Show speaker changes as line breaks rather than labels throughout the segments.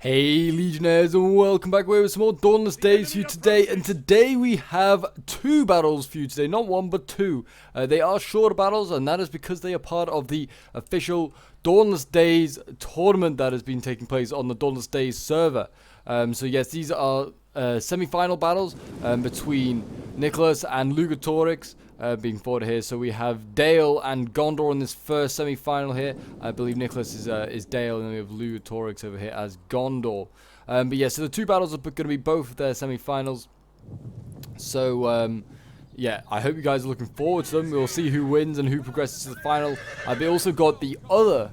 Hey Legionnaires, and welcome back with some more Dawnless days for you today. And today we have two battles for you today, not one but two. They are shorter battles, and that is because they are part of the official Dawnless Days tournament that has been taking place on the Dawnless Days server. So yes, these are semi-final battles between Nicholas and Lugatorix being fought here. So we have Dale and Gondor in this first semi-final here. I believe Nicholas is Dale, and then we have Lugatorix over here as Gondor. But yeah, so the two battles are going to be both of their semi-finals. So yeah, I hope you guys are looking forward to them. We'll see who wins and who progresses to the final. I've also got the other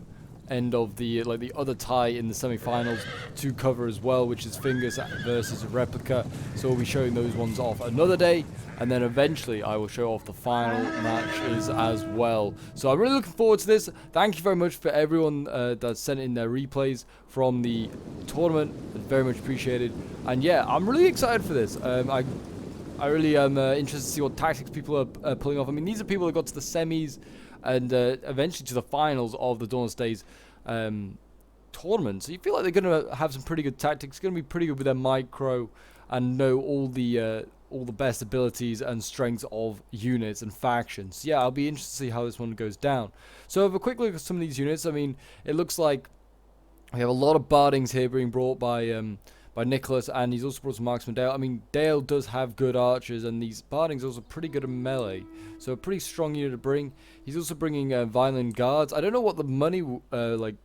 end of the the other tie in the semi-finals to cover as well, which is Fingers versus Replica. So we'll be showing those ones off another day, and then eventually I will show off the final matches as well. So I'm really looking forward to this. Thank you very much for everyone that sent in their replays from the tournament. It's very much appreciated. And yeah, I'm really excited for this. I really am interested to see what tactics people are pulling off. I mean, these are people that got to the semis and eventually to the finals of the Dawnless Days tournament. So you feel like they're going to have some pretty good tactics. Going to be pretty good with their micro and know all the best abilities and strengths of units and factions. Yeah, I'll be interested to see how this one goes down. So have a quick look at some of these units. I mean, it looks like we have a lot of bardings here being brought by Nicholas, and he's also brought some marksman Dale. I mean, Dale does have good archers, and these bardings are also pretty good at melee, so a pretty strong unit to bring. He's also bringing violent guards. I don't know what the money the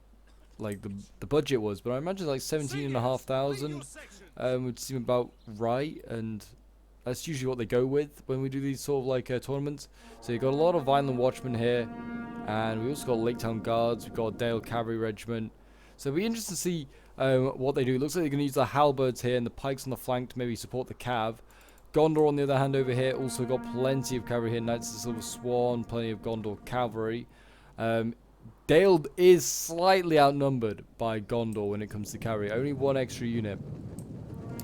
budget was, but I imagine like 17,500 would seem about right, and that's usually what they go with when we do these sort of like tournaments. So you've got a lot of violent watchmen here, and we also got Lake Town guards. We've got Dale cavalry regiment. So it'll be interesting to see what they do. It looks like they're going to use the halberds here and the pikes on the flank to maybe support the cav. Gondor, on the other hand, over here, also got plenty of cavalry here. Knights of the Silver Swan, plenty of Gondor cavalry. Dale is slightly outnumbered by Gondor when it comes to cavalry. Only one extra unit.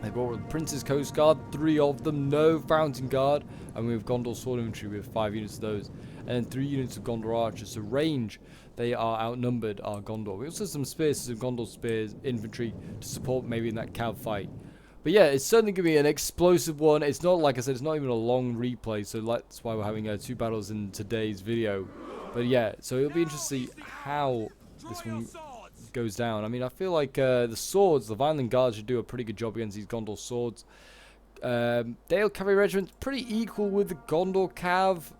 They brought the Prince's Coast Guard, 3 of them, no Fountain Guard. And we have Gondor Sword Infantry, we have 5 units of those. And then 3 units of Gondor Archers. So range, they are outnumbered, are Gondor. We also have some spears, some Gondor Spears, infantry to support maybe in that cav fight. But yeah, it's certainly going to be an explosive one. It's not, like I said, it's not even a long replay. So that's why we're having 2 battles in today's video. But yeah, so it'll be interesting to see how this one goes down. I mean, I feel like the swords, the Violent Guards should do a pretty good job against these Gondor swords. Dale Cavalry Regiment's pretty equal with the Gondor Cav,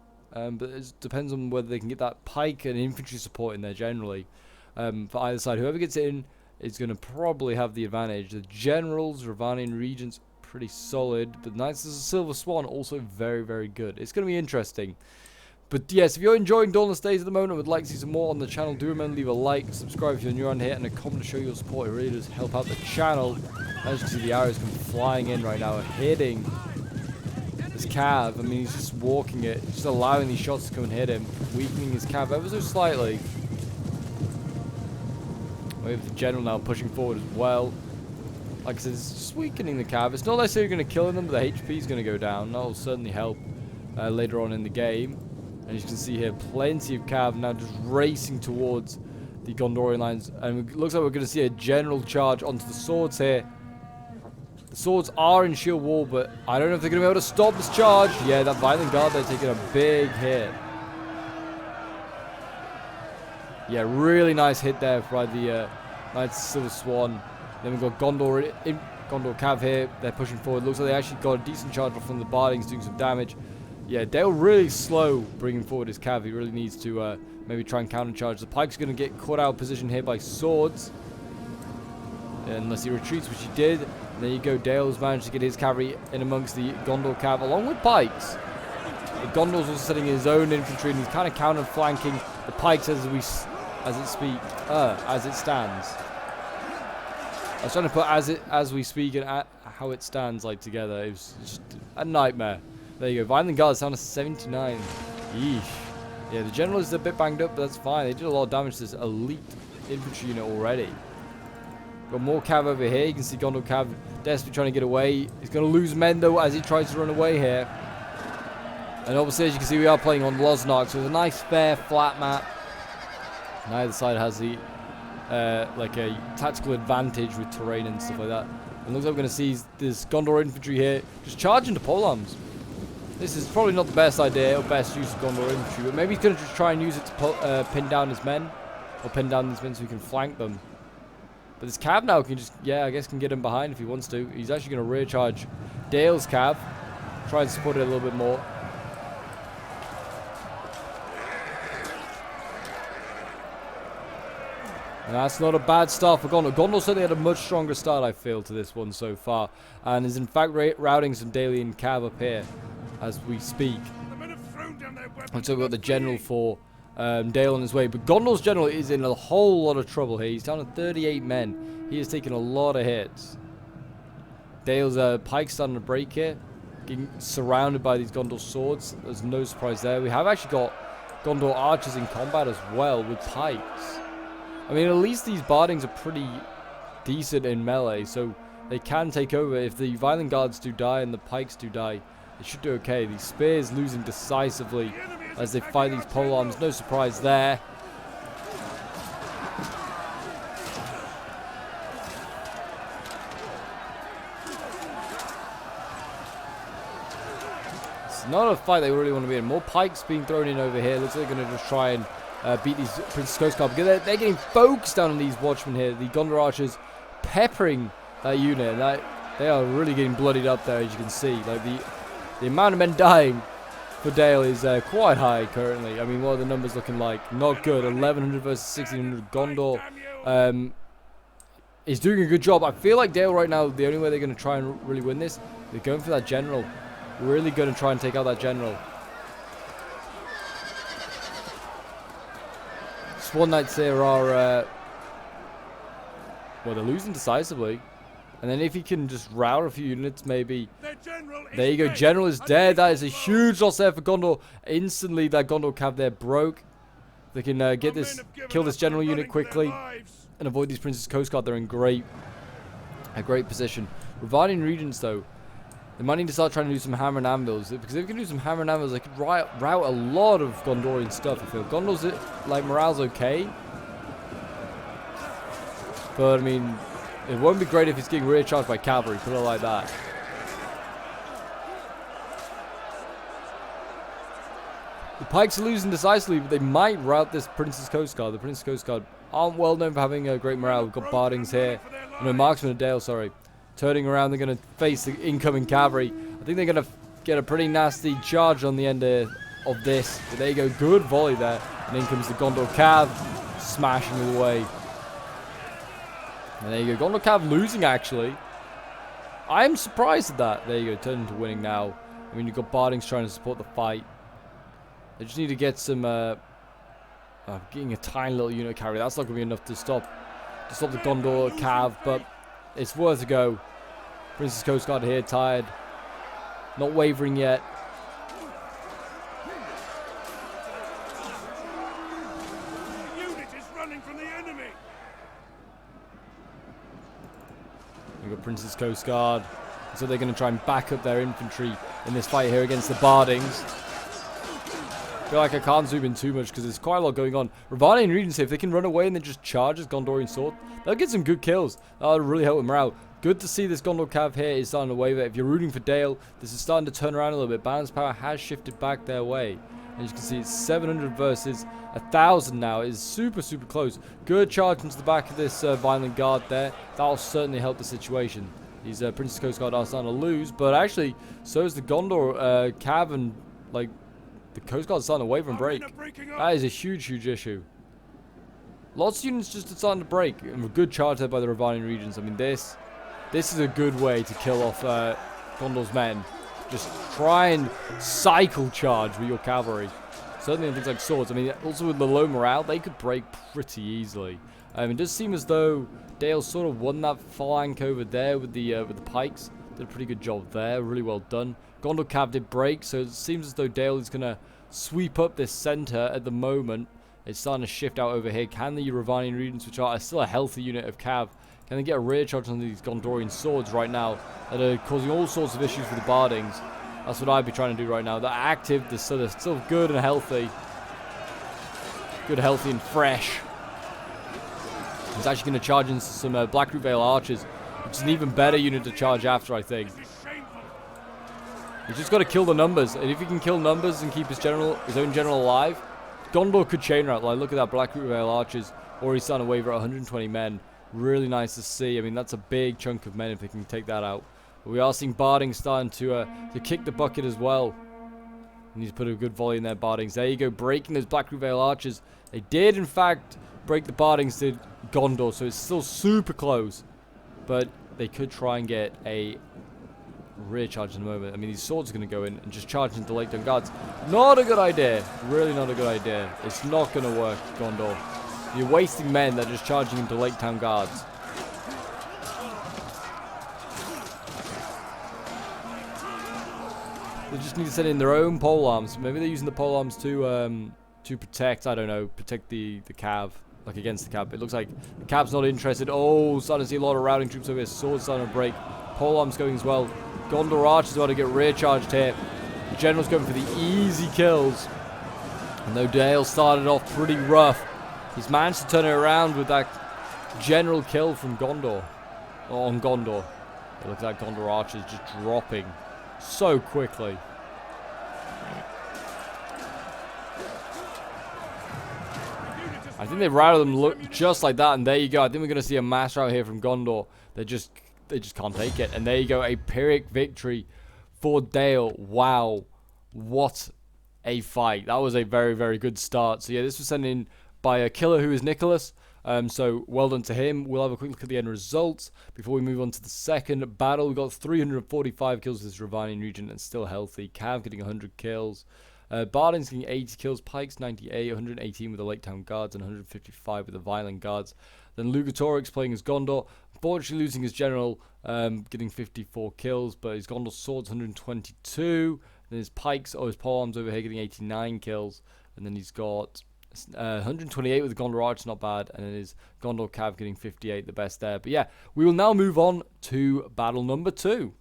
but it depends on whether they can get that pike and infantry support in there generally. For either side, whoever gets it in is going to probably have the advantage. The Generals, Ravanian Regents, pretty solid, but Knights of the Silver Swan also very, very good. It's going to be interesting. But yes, if you're enjoying Dawnless Days at the moment and would like to see some more on the channel, do remember to leave a like, subscribe if you're new around here, and a comment to show your support. It really does help out the channel. As you can see, the arrows come flying in right now, hitting this cav. I mean, he's just walking it, just allowing these shots to come and hit him, weakening his cav ever so slightly. We have the general now pushing forward as well. Like I said, it's just weakening the cav. It's not necessarily going to kill them, but the HP is going to go down. That will certainly help later on in the game. And as you can see here, plenty of cav now just racing towards the Gondorian lines. And it looks like we're going to see a general charge onto the swords here. The swords are in shield wall, but I don't know if they're going to be able to stop this charge. Yeah, that Violent Guard, they're taking a big hit. Yeah, really nice hit there by the Knights of Silver Swan. Then we've got Gondor Cav here. They're pushing forward. Looks like they actually got a decent charge from the Bardings, doing some damage. Yeah, Dale really slow bringing forward his cav. He really needs to maybe try and countercharge. The pike's going to get caught out of position here by swords. Unless he retreats, which he did. And there you go, Dale's managed to get his cavalry in amongst the Gondor cav, along with pikes. The Gondor's also setting his own infantry, and he's kind of counter-flanking the pikes as it stands. I was trying to put as we speak and how it stands like together. It was just a nightmare. There you go. Violent Guards down to 79. Yeesh. Yeah, the general is a bit banged up, but that's fine. They did a lot of damage to this elite infantry unit already. Got more cav over here. You can see Gondor cav desperately trying to get away. He's going to lose men, though, as he tries to run away here. And obviously, as you can see, we are playing on Losnark, so it's a nice, fair, flat map. Neither side has the like a tactical advantage with terrain and stuff like that. And looks like we're going to see this Gondor infantry here just charge into polearms. This is probably not the best idea or best use of Gondor infantry, but maybe he's going to just try and use it to pin down his men, or pin down these men so he can flank them. But this cav now can just, yeah, I guess can get him behind if he wants to. He's actually going to rear charge Dale's cav, try and support it a little bit more. And that's not a bad start for Gondor. Gondor certainly had a much stronger start, I feel, to this one so far, and is in fact routing some Dalian cav up here as we speak. And so we've got the general for Dale on his way. But Gondor's general is in a whole lot of trouble here. He's down to 38 men. He has taken a lot of hits. Dale's pike's starting to break here. Getting surrounded by these Gondor swords. There's no surprise there. We have actually got Gondor archers in combat as well with pikes. I mean, at least these bardings are pretty decent in melee. So they can take over. If the violent guards do die and the pikes do die, they should do okay. These spears losing decisively as they fight these polearms. No surprise there. It's not a fight they really want to be in. More pikes being thrown in over here. Looks like they're going to just try and beat these Princess Coast Guard. Because they're getting focused down on these watchmen here. The Gondor archers peppering that unit. And they are really getting bloodied up there, as you can see. Like the amount of men dying for Dale is quite high currently. I mean, what are the numbers looking like? Not good. 1,100 versus 1,600. Gondor is doing a good job. I feel like Dale right now, the only way they're going to try and really win this, they're going for that general. Really going to try and take out that general. Swan Knights here are, well, they're losing decisively. And then if he can just rout a few units, maybe. There you go, General is dead. That is a huge loss there for Gondor. Instantly, that Gondor cav there broke. They can kill this General unit quickly and avoid these Princess Coast Guard. They're in a great position. Reviving Regents, though, they might need to start trying to do some hammer and anvils, because if we can do some hammer and anvils, they could rout a lot of Gondorian stuff. I feel Gondor's like morale's okay, but I mean, it won't be great if he's getting rear charged by cavalry, put it like that. The pikes are losing decisively, but they might rout this Princess Coast Guard. The Princess Coast Guard aren't well known for having a great morale. We've got bardings here. No, Marksman of Dale, sorry. Turning around, they're going to face the incoming cavalry. I think they're going to get a pretty nasty charge on the end of this. But there you go, good volley there. And in comes the Gondor cav, smashing it away. And there you go, Gondor cav losing actually. I am surprised at that. There you go, turning to winning now. I mean, you've got bardings trying to support the fight. They just need to get some, getting a tiny little unit carry. That's not going to be enough to stop the Gondor cav, but it's worth a go. Princess Coast Guard here, tired. Not wavering yet.
The unit is running from the enemy.
We've got Princess Coast Guard. So they're going to try and back up their infantry in this fight here against the bardings. I feel like I can't zoom in too much because there's quite a lot going on. Ravani and Regency, if they can run away and then just charge his Gondorian sword, they'll get some good kills. That'll really help with morale. Good to see this Gondor cav here is starting to waver. If you're rooting for Dale, this is starting to turn around a little bit. Balance power has shifted back their way. And you can see it's 700 versus 1,000 now. It is super, super close. Good charge into the back of this violent guard there. That'll certainly help the situation. These Princess Coast Guard are starting to lose, but actually, so is the Gondor cav, and like the Coast Guard starting to waver and break. That is a huge, huge issue. Lots of units just starting to break, and a good charge there by the Ravanian regions. I mean, this is a good way to kill off Gondor's men. Just try and cycle charge with your cavalry. Certainly on things like swords. I mean, also with the low morale, they could break pretty easily. It does seem as though Dale sort of won that flank over there with the pikes. Did a pretty good job there. Really well done. Gondor cav did break, so it seems as though Dale is going to sweep up this center at the moment. It's starting to shift out over here. Can the Ravanian regions, which are still a healthy unit of cav, can they get a rear charge on these Gondorian swords right now that are causing all sorts of issues with the bardings? That's what I'd be trying to do right now. They're active, they're still good and healthy. Good, healthy, and fresh. He's actually going to charge in some Blackroot Vale archers, which is an even better unit to charge after, I think. He's just got to kill the numbers, and if he can kill numbers and keep his own general alive, Gondor could chain rout. Like, look at that, Blackroot Vale archers already starting to waver at 120 men. Really nice to see. I mean, that's a big chunk of men if they can take that out. But we are seeing Barding starting to kick the bucket as well. And he's put a good volley in there, Bardings. There you go, breaking those Blackroot Vale archers. They did, in fact, break the Bardings to Gondor, so it's still super close. But they could try and get a rear charge in a moment. I mean, these swords are going to go in and just charge into the Lake Town Guards. Not a good idea. Really not a good idea. It's not going to work, Gondor. You're wasting men that are just charging into Lake Town Guards. They just need to send in their own pole arms. Maybe they're using the pole arms to protect, I don't know, protect the cav, like against the cav. It looks like the cav's not interested. Oh, starting to see a lot of routing troops over here. Swords starting to break. Pole arms going as well. Gondor archers about to get rear charged here. The general's going for the easy kills. And though Dale started off pretty rough, he's managed to turn it around with that general kill from Gondor. Or on Gondor. It looks like Gondor archers just dropping so quickly. I think they routed them look just like that, and there you go. I think we're going to see a mass rout here from Gondor. They just can't take it. And there you go, a Pyrrhic victory for Dale. Wow, what a fight. That was a very, very good start. So yeah, this was sent in by a killer who is Nicholas. So well done to him. We'll have a quick look at the end results before we move on to the second battle. We got 345 kills with this Ravanian region and still healthy. Cav getting 100 kills. Barding's getting 80 kills. Pike's 98, 118 with the Lake Town Guards and 155 with the Violent Guards. Then Lugatorix playing as Gondor. Unfortunately losing his general, getting 54 kills, but his Gondor swords 122. Then his pikes, his polearms over here getting 89 kills. And then he's got 128 with the Gondor Arch, not bad. And then his Gondor Cav getting 58, the best there. But yeah, we will now move on to battle number 2.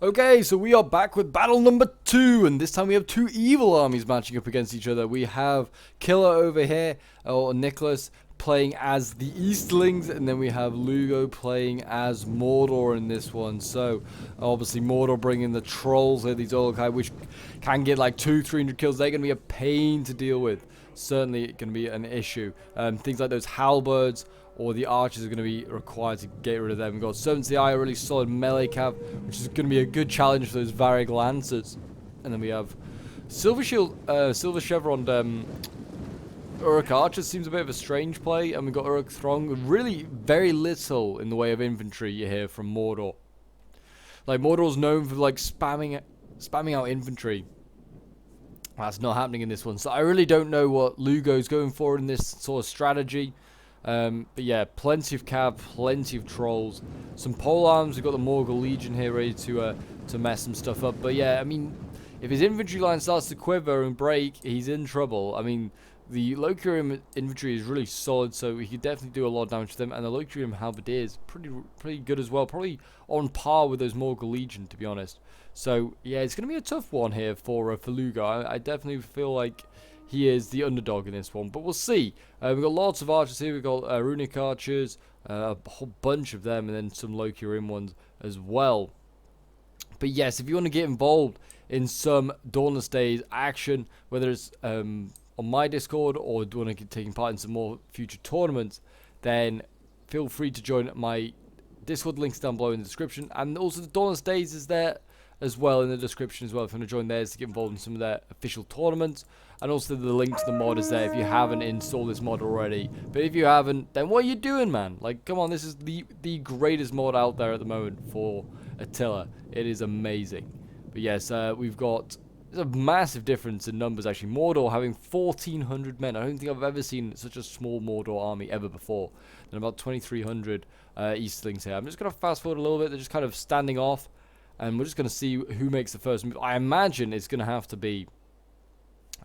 Okay, so we are back with battle number 2, and this time we have two evil armies matching up against each other. We have Killer over here, or Nicholas, playing as the Easterlings, and then we have Lugo playing as Mordor in this one. So obviously Mordor bringing the trolls here, these Uruk-hai, which can get like 200-300 kills. They're going to be a pain to deal with. Certainly going to be an issue. Things like those halberds or the archers are going to be required to get rid of them. We've got Servants of the Eye, a really solid melee cav, which is going to be a good challenge for those Varag Lancers. And then we have Silver Shield, Silver Chevron Uruk Archers seems a bit of a strange play, and we've got Uruk Throng. Really very little in the way of infantry you hear from Mordor. Like, Mordor's known for like spamming out infantry. That's not happening in this one. So I really don't know what Lugo's going for in this sort of strategy. But yeah, plenty of cav, plenty of trolls, some polearms. We've got the Morgul Legion here ready to mess some stuff up. But yeah, I mean, if his infantry line starts to quiver and break, he's in trouble. I mean, the Locrium infantry is really solid, so he could definitely do a lot of damage to them. And the Locrium halberdiers pretty good as well, probably on par with those Morgul Legion, to be honest. So yeah, it's going to be a tough one here for Lugo. I definitely feel like he is the underdog in this one, but we'll see. We've got lots of archers here. We've got runic archers, a whole bunch of them, and then some Locrium ones as well. But yes, if you want to get involved in some Dawnless Days action, whether it's on my Discord or do want to get taking part in some more future tournaments, then feel free to join my Discord. Links down below in the description, and also the Dawnless Days is there as well in the description as well if you want to join theirs to get involved in some of their official tournaments. And also the link to the mod is there if you haven't installed this mod already. But if you haven't, then what are you doing, man? Like, come on, this is the greatest mod out there at the moment for Attila. It is amazing. But yes, we've got, there's a massive difference in numbers actually. Mordor having 1,400 men. I don't think I've ever seen such a small Mordor army ever before. And about 2,300 Eastlings here. I'm just going to fast forward a little bit. They're just kind of standing off. And we're just going to see who makes the first move. I imagine it's going to have to be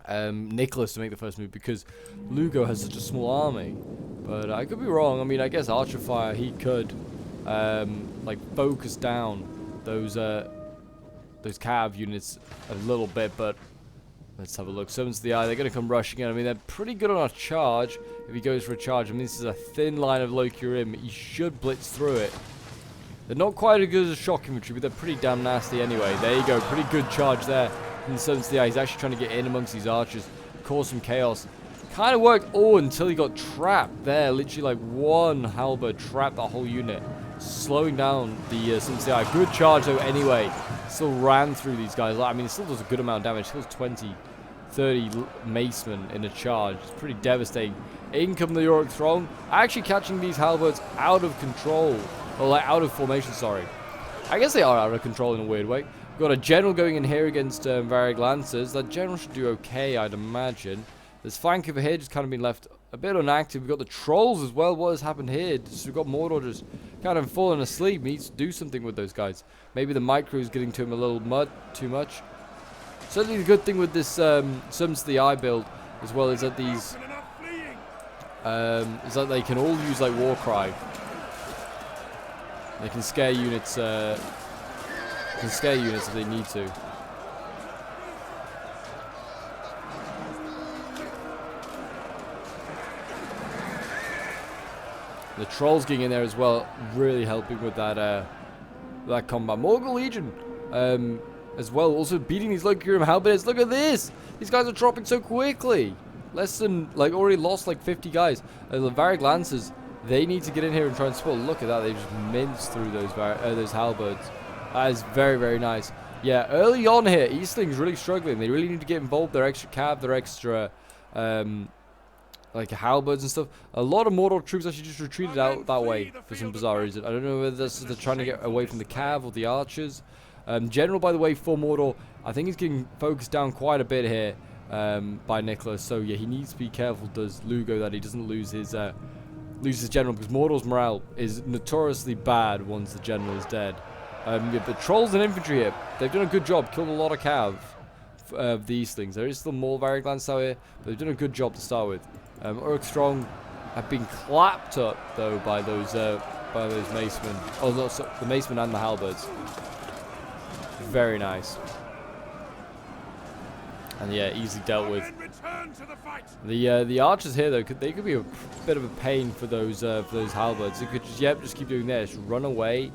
Nicholas to make the first move because Lugo has such a small army. But I could be wrong. I mean, I guess Archer Fire, he could like focus down those cav units a little bit. But let's have a look. Servants of the Eye, they're going to come rushing in. I mean, they're pretty good on a charge. if he goes for a charge. I mean, this is a thin line of low Curim. He should blitz through it. They're not quite as good as shock infantry, but they're pretty damn nasty anyway. There you go. Pretty good charge there from the 7th to the eye. He's actually trying to get in amongst these archers, cause some chaos. Kind of worked. Oh, until he got trapped there. Literally like one halberd trapped that whole unit, slowing down the 7th to the eye. Good charge though anyway. Still ran through these guys. I mean, it still does a good amount of damage. Kills 20, 30 macemen in a charge. It's pretty devastating. In come the Yorick Throng. Actually catching these halberds out of control. Or like out of formation, sorry. I guess they are out of control in a weird way. We've got a general going in here against Varric Lancers. That general should do okay, I'd imagine. This flank over here just kind of been left a bit inactive. We've got the trolls as well. What has happened here? So we've got Mordor just kind of falling asleep. He needs to do something with those guys. Maybe the micro is getting to him a little too much. Certainly the good thing with this Sums to the Eye build as well is that these is that they can all use like Warcry. They can scare units. If they need to. The trolls getting in there as well, really helping with that combat. Morgul Legion as well, also beating these low Curim halberds. Look at this! These guys are dropping so quickly. Less than, like, already lost like 50 guys. The Varric Lancers, they need to get in here and try and support. Look at that, they just minced through those halberds. That is very, very nice. Yeah, early on here, Eastling's really struggling. They really need to get involved. Their extra cav, their extra like halberds and stuff. A lot of Mordor troops actually just retreated out that way for some bizarre reason. I don't know whether this is they're trying to get away from the cav or the archers. General, by the way, for Mordor, I think he's getting focused down quite a bit here by Nicholas. So yeah, he needs to be careful, does Lugo, that he doesn't lose his general, because Mordor's morale is notoriously bad once the general is dead. Yeah, but trolls and infantry here, they've done a good job, killed a lot of cav of the Eastlings. There is still more Varric Lance out here, but they've done a good job to start with. Uruk Strong have been clapped up though by those macemen. Oh no, so the macemen and the halberds. Very nice. And yeah, easily dealt with. The archers here though, they could be a bit of a pain for those halberds. They could just keep doing this, run away,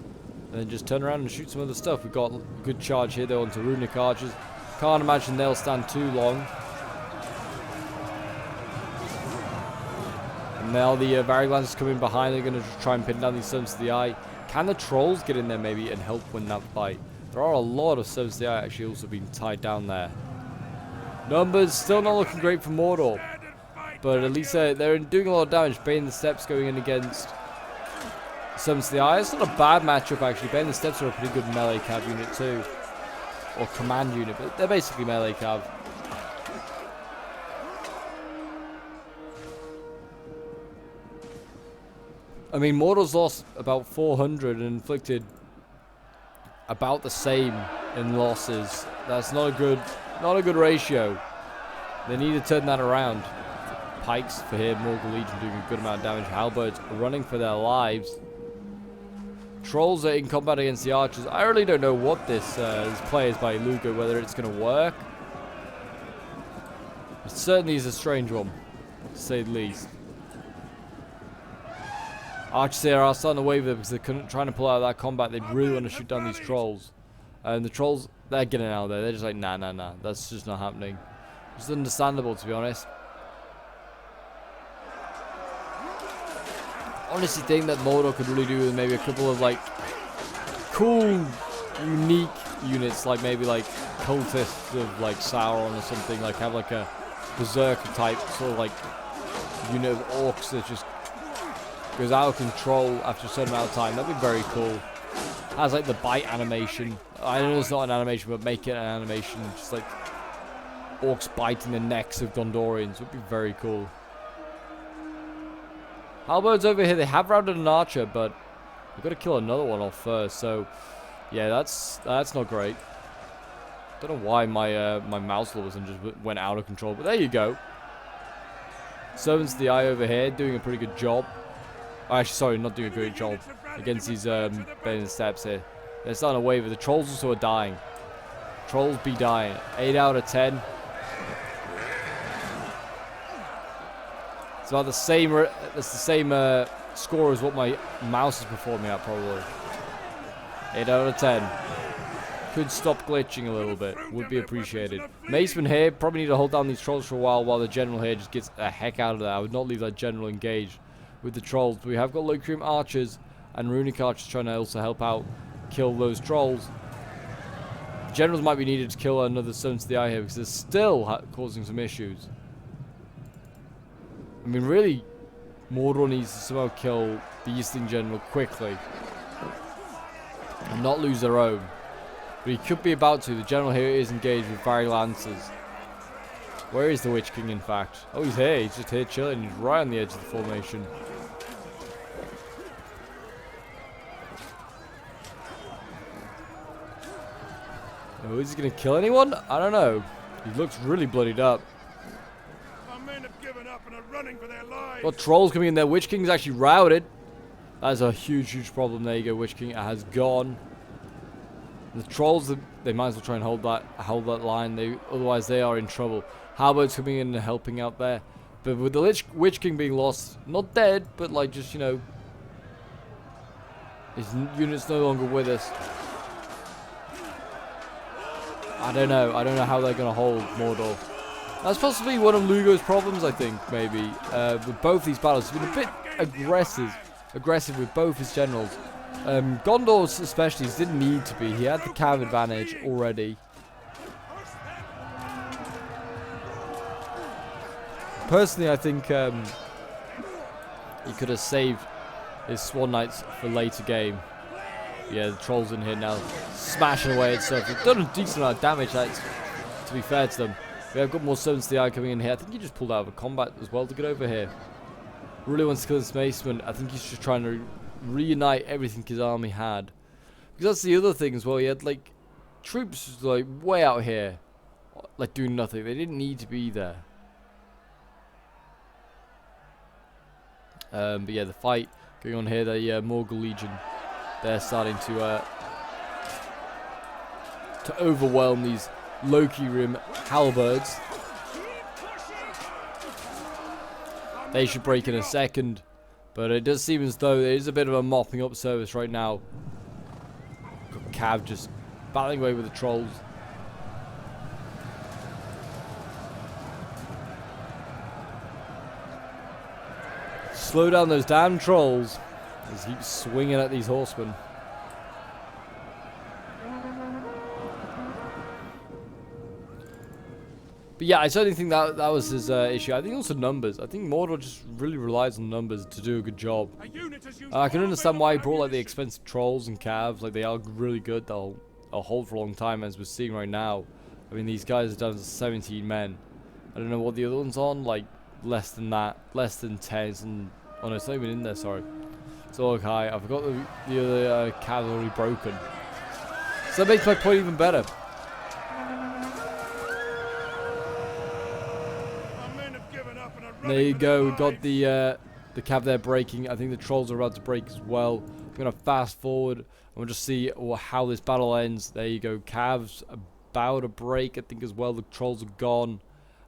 and then just turn around and shoot some other stuff. We've got a good charge here though onto runic archers. Can't imagine they'll stand too long. And now the Varric Lancers come in behind. They're going to try and pin down these Servants of the Eye. Can the trolls get in there maybe and help win that fight? There are a lot of Servants of the Eye actually also being tied down there. Numbers still not looking great for Mordor, but at least they're doing a lot of damage. Bane the Steps going in against Servants of the Eye. It's not a bad matchup actually. Bane the Steps are a pretty good melee cav unit too, or command unit, but they're basically melee cav. I mean, Mordor's lost about 400 and inflicted about the same in losses. That's not a good ratio. They need to turn that around. Pikes for here, Morgul Legion doing a good amount of damage. Halberds running for their lives. Trolls are in combat against the archers. I really don't know what this play is by Lugo, whether it's going to work. It certainly is a strange one, to say the least. Archers here are starting to waver because they're trying to pull out of that combat. They really want to shoot down these trolls. And the trolls, they're getting out there. They're just like, nah. That's just not happening. It's understandable, to be honest. Honestly think that Mordor could really do with maybe a couple of like cool, unique units, like maybe like cultists of like Sauron or something. Like have like a berserker type sort of like unit of orcs that just goes out of control after a certain amount of time. That'd be very cool. Has like the bite animation. I know it's not an animation, but make it an animation. Just like orcs biting the necks of Gondorians would be very cool. Halberds over here, they have rounded an archer, but we've got to kill another one off first. So yeah, that's not great. Don't know why my mouse all of a sudden just went out of control, but there you go. Servants of the Eye over here doing a pretty good job. Actually, sorry, not doing a great job against these Bane Steps here. They're starting to waver. The trolls also are dying. Trolls be dying. 8 out of 10. It's about the same. That's the same score as what my mouse is performing at, probably. 8 out of 10. Could stop glitching a little bit. Would be appreciated. Maceman here probably need to hold down these trolls for a while the general here just gets the heck out of there. I would not leave that general engaged with the trolls. But we have got Locrium archers and runic archers trying to also help out kill those trolls. Generals might be needed to kill another Stone to the Eye here because they're still causing some issues. I mean, really, Mordor needs to somehow kill the Eastling General quickly and not lose their own. But he could be about to. The General here is engaged with fiery lances. Where is the Witch King, in fact? Oh, he's here. He's just here chilling. He's right on the edge of the formation. Oh, is he going to kill anyone? I don't know. He looks really bloodied up.
Our men have given up and are running for their lives.
Got trolls coming in there. Witch King's actually routed. That's a huge problem. There you go. Witch King has gone. The trolls, they might as well try and hold that line. Otherwise, they are in trouble. Halberds coming in and helping out there. But with the Witch King being lost, not dead, but like just, you know, his unit's no longer with us. I don't know. I don't know how they're going to hold Mordor. That's possibly one of Lugo's problems, I think, maybe. With both these battles. He's been a bit aggressive with both his generals. Gondor especially didn't need to be. He had the cav advantage already. Personally, I think he could have saved his Swan Knights for later game. Yeah, the trolls in here now smashing away at stuff. They've done a decent amount of damage, to be fair to them. We have got more Stones to the Eye coming in here. I think he just pulled out of a combat as well to get over here. Really wants to kill this Maceman. I think he's just trying to reunite everything his army had. Because that's the other thing as well. He had like troops like way out here, like doing nothing. They didn't need to be there. But yeah, the fight going on here. The Morgul Legion, they're starting to overwhelm these Locrium halberds. They should break in a second, but it does seem as though there is a bit of a mopping up service right now. Got Cav just battling away with the trolls. Slow down those damn trolls. Just keep swinging at these horsemen. But yeah, I certainly think that was his issue. I think also numbers. I think Mordor just really relies on numbers to do a good job. I can understand why he brought like the expensive trolls and calves. Like they are really good. They'll hold for a long time, as we're seeing right now. I mean, these guys are down to 17 men. I don't know what the other one's on. Like less than that, less than 10. And oh no, it's not even in there. Sorry. It's all high. I forgot the other cavalry broken. So that makes my point even better. There you go. We've got the cav there breaking. I think the trolls are about to break as well. I'm gonna fast forward and we'll just see how this battle ends. There you go. Cavs about to break, I think, as well. The trolls are gone.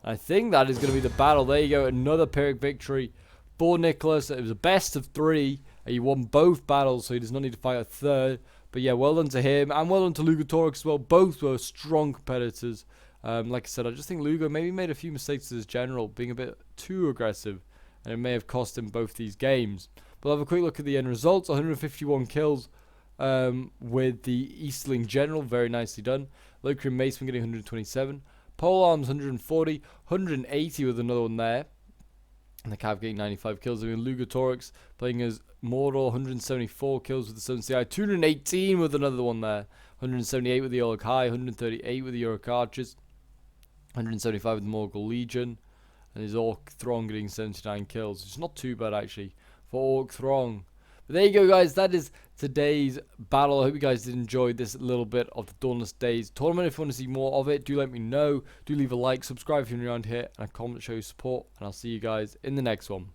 I think that is gonna be the battle. There you go. Another Pyrrhic victory for Nicholas. It was a best of 3. He won both battles, so he does not need to fight a third. But yeah, well done to him, and well done to Lugotorix as well. Both were strong competitors. Like I said, I just think Lugo maybe made a few mistakes as general, being a bit too aggressive, and it may have cost him both these games. But we'll have a quick look at the end results. 151 kills with the Eastling General, very nicely done. Locrium Maceman getting 127. Pole Arms 140, 180 with another one there. And the Cav getting 95 kills. I mean, Lugotorix playing as Mordor, 174 kills with the Sun CI, 218 with another one there. 178 with the Orc High, 138 with the Orc Archers, 175 with the Morgul Legion, and his Orc Throng getting 79 kills. It's not too bad actually for Orc Throng. But there you go, guys. That is today's battle. I hope you guys did enjoy this little bit of the Dawnless Days tournament. If you want to see more of it, do let me know. Do leave a like, subscribe if you're new around here, and a comment to show your support. And I'll see you guys in the next one.